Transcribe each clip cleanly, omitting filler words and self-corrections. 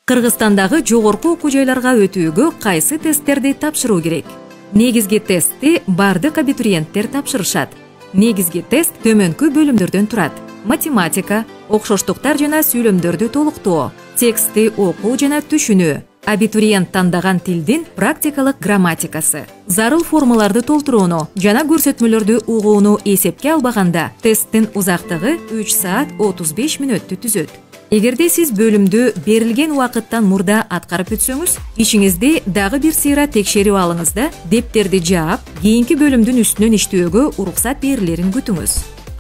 Кыргызстандагы жогорку окуу жайларга өтүүгө кайсы тесттерди тапшыруу керек? Негизги тестти бардык абитуриенттер тапшырышат. Негизги тест төмөнкү бөлүмдөрдөн турат: математика, окшоштуктар жана сүйлөмдөрдү толуктоо, текстти окуу жана түшүнүү, абитуриент тандаган тилдин практикалык грамматикасы, зарыл формаларды толтурууну жана көрсөтмөлөрдү угууну эсепке албаганда тесттин узактыгы 3 саат 35 мүнөттү түзөт. Эгерде сиз бөлүмдү берилген убакыттан мурда аткарып өтсөңүз, ишиңизди дагы бир сыйра текшерип алыңыз да дептерди жаап, кийинки бөлүмдүн үстүнөн иштөөгө уруксат берилерин күтүңүз.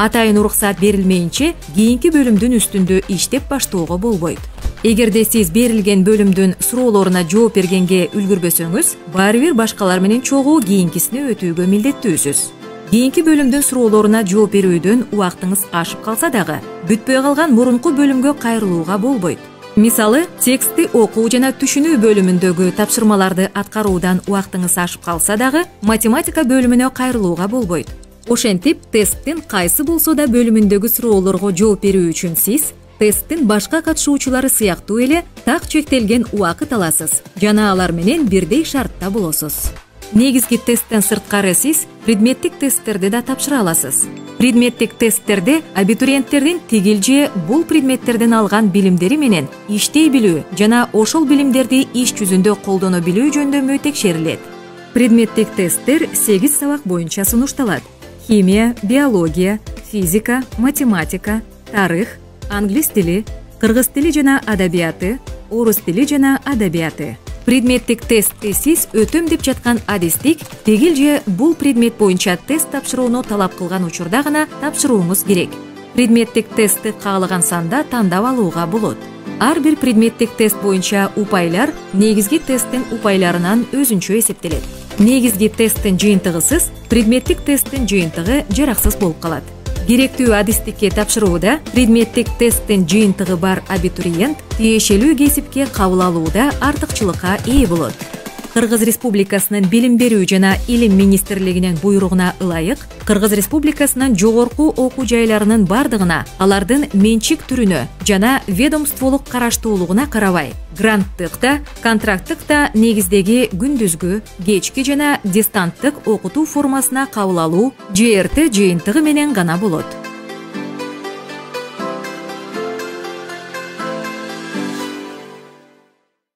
Атайын уруксат берилмейинче кийинки бөлүмдүн үстүндө иштеп баштоого болбойт. Эгерде сиз берилген бөлүмдүн суроолоруна жооп бергенге үлгүрбөсөңүз, баары бир башкалар менен чогуу кийинкисине өтүүгө милдеттүүсүз. Кийинки бөлүмдүн суроолоруна жооп берүүдөн убактыңыз ашып калса дагы, бүтпөй калган мурунку бөлүмгө кайрылууга болбойт. Мисалы, текстти окуу жана түшүнүү бөлүмүндөгү тапшырмаларды аткаруудан убактыңыз ашып калса дагы, математика бөлүмүнө кайрылууга болбойт. Ошентип, тесттин кайсы болсо да бөлүмүндөгү суроолорго жооп берүү үчүн сиз тесттин башка катышуучулары сыяктуу эле так чектелген убакыт аласыз жана алар менен бирдей шартта болосуз. Негизги тесттен сырткары сиз предметтик тесттерди да тапшыра аласыз. Предметтик тесттерде абитуриенттердин тигил же бул предметтерден алган билимдери менен иштей билүү жана ошол билимдерди иш жүзүндө колдоно билүү жөндөмү текшерилет. Предметтик тесттер 8 сабак боюнча сунушталат: химия, биология, физика, математика, тарых, англис тили, кыргыз тили жана адабияты, орус тили жана адабияты. Предметтик тестти сиз өтөм деп жаткан адистик, тигил же бул предмет боюнча тест тапшырууну талап кылган учурда гана тапшырууңуз керек. Предметтик тестти каалаган санда тандап алууга болот. Ар бир предметтик тест боюнча упайлар негизги тесттин упайларынан өзүнчө эсептелет. Негизги тесттин жыйынтыгысыз предметтик тесттин жыйынтыгы жараксыз болуп калат. Керектүү адистикке тапшырууда предметтик тесттин жыйынтыгы бар абитуриент тиешелүү кесипке кабыл алууда артыкчылыкка ээ болот. Кыргыз Республикасынын Билим берүү жана Илим министрлигинин буйругуна ылайык, Кыргыз Республикасынын жогорку окуу жайларынын бардыгына, алардын менчик түрүнө жана ведомстволук караштуулугуна карабай, гранттык да, контракттык да негиздеги күндүзгү, кечки жана дистанттык окутуу формасына кабыл алуу ЖРТ жыйынтыгы менен гана болот.